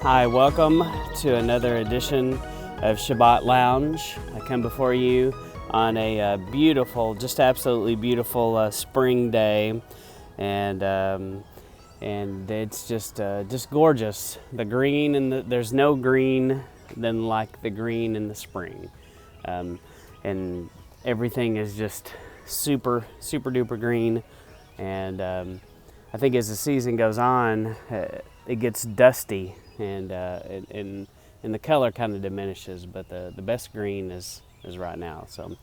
Hi, welcome to another edition of Shabbat Lounge. I come before you on a beautiful, just absolutely beautiful spring day, and it's just gorgeous. The green and there's no green than like the green in the spring, and everything is just super duper green. And I think as the season goes on, it gets dusty. And the color kind of diminishes, but the best green is right now. So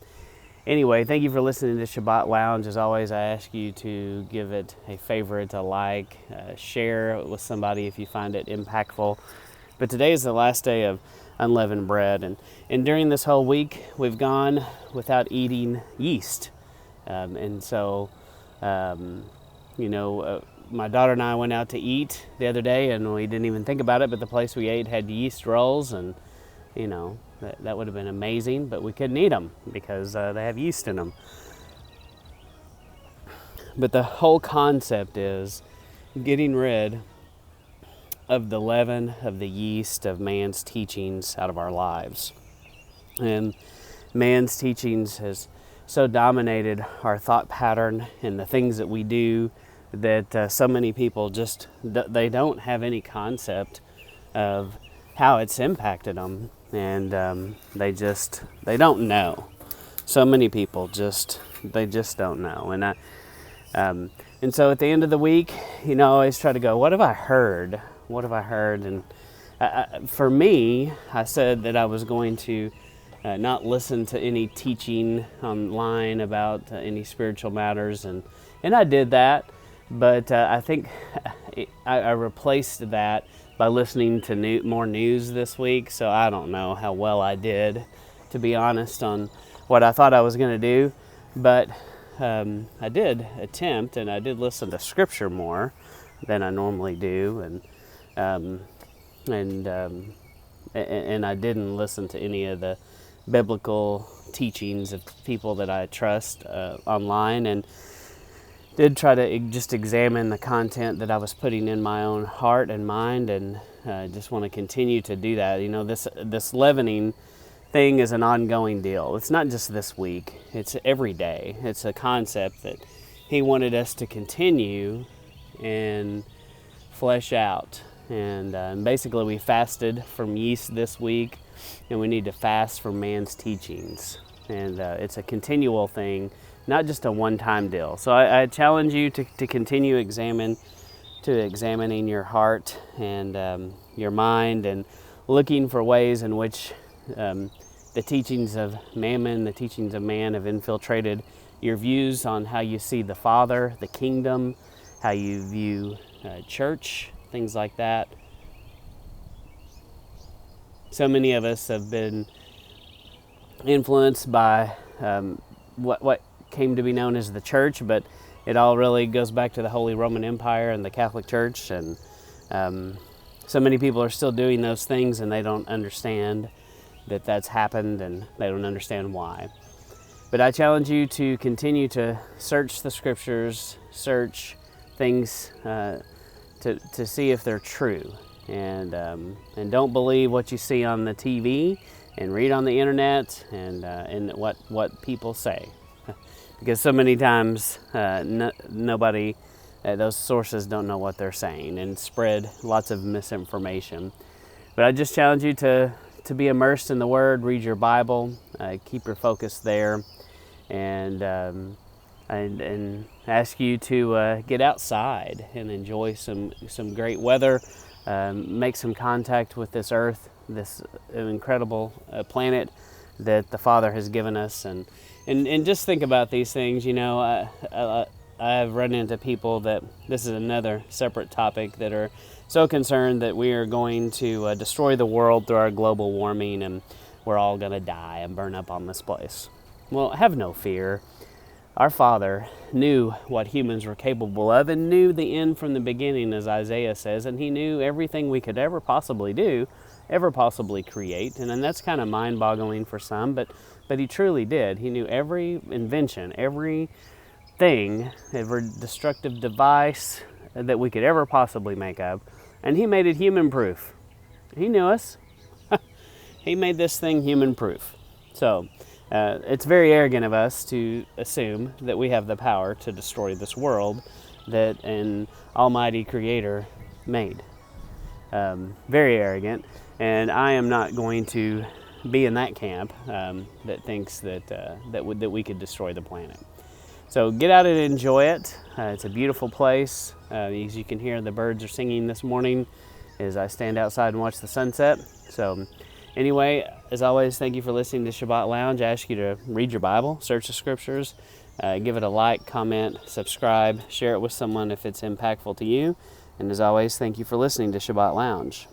anyway, thank you for listening to Shabbat Lounge. As always, I ask you to give it a favorite, a like, share it with somebody if you find it impactful. But today is the last day of unleavened bread, and during this whole week we've gone without eating yeast, and so my daughter and I went out to eat the other day, and we didn't even think about it, but the place we ate had yeast rolls, and that would have been amazing, but we couldn't eat them because they have yeast in them. But the whole concept is getting rid of the leaven, of the yeast of man's teachings out of our lives. And man's teachings has so dominated our thought pattern and the things that we do that so many people just, they don't have any concept of how it's impacted them, and they don't know. So many people they just don't know. And so at the end of the week, I always try to go, what have I heard? What have I heard? And for me, I said that I was going to not listen to any teaching online about any spiritual matters, and I did that. But I think I replaced that by listening to more news this week, so I don't know how well I did, to be honest, on what I thought I was going to do. But I did attempt, and I did listen to Scripture more than I normally do, and I didn't listen to any of the biblical teachings of people that I trust online, and did try to just examine the content that I was putting in my own heart and mind, and just want to continue to do that. This leavening thing is an ongoing deal. It's not just this week, it's every day. It's a concept that he wanted us to continue and flesh out. And basically we fasted from yeast this week, and we need to fast from man's teachings. And it's a continual thing, not just a one-time deal. So I challenge you to continue examining your heart and your mind, and looking for ways in which the teachings of mammon, the teachings of man have infiltrated your views on how you see the Father, the kingdom, how you view church, things like that. So many of us have been influenced by what came to be known as the church, but it all really goes back to the Holy Roman Empire and the Catholic Church, and so many people are still doing those things, and they don't understand that that's happened, and they don't understand why. But I challenge you to continue to search the Scriptures, search things to see if they're true, and don't believe what you see on the TV and read on the internet and what people say. Because so many times nobody, those sources don't know what they're saying, and spread lots of misinformation. But I just challenge you to be immersed in the Word, read your Bible, keep your focus there, and ask you to get outside and enjoy some great weather, make some contact with this earth, this incredible planet that the Father has given us, and just think about these things. I've run into people that, this is another separate topic, that are so concerned that we are going to destroy the world through our global warming, and we're all going to die and burn up on this place. Well, have no fear. Our Father knew what humans were capable of, and knew the end from the beginning, as Isaiah says, and he knew everything we could ever possibly do, ever possibly create. And that's kind of mind-boggling for some, but he truly did. He knew every invention, every thing, every destructive device that we could ever possibly make up, and he made it human-proof. He knew us. He made this thing human-proof. So it's very arrogant of us to assume that we have the power to destroy this world that an almighty creator made. Very arrogant, and I am not going to be in that camp that thinks that we could destroy the planet. So get out and enjoy it. It's a beautiful place. As you can hear, the birds are singing this morning as I stand outside and watch the sunset. So anyway, as always, thank you for listening to Shabbat Lounge. I ask you to read your Bible, search the scriptures, give it a like, comment, subscribe, share it with someone if it's impactful to you. And as always, thank you for listening to Shabbat Lounge.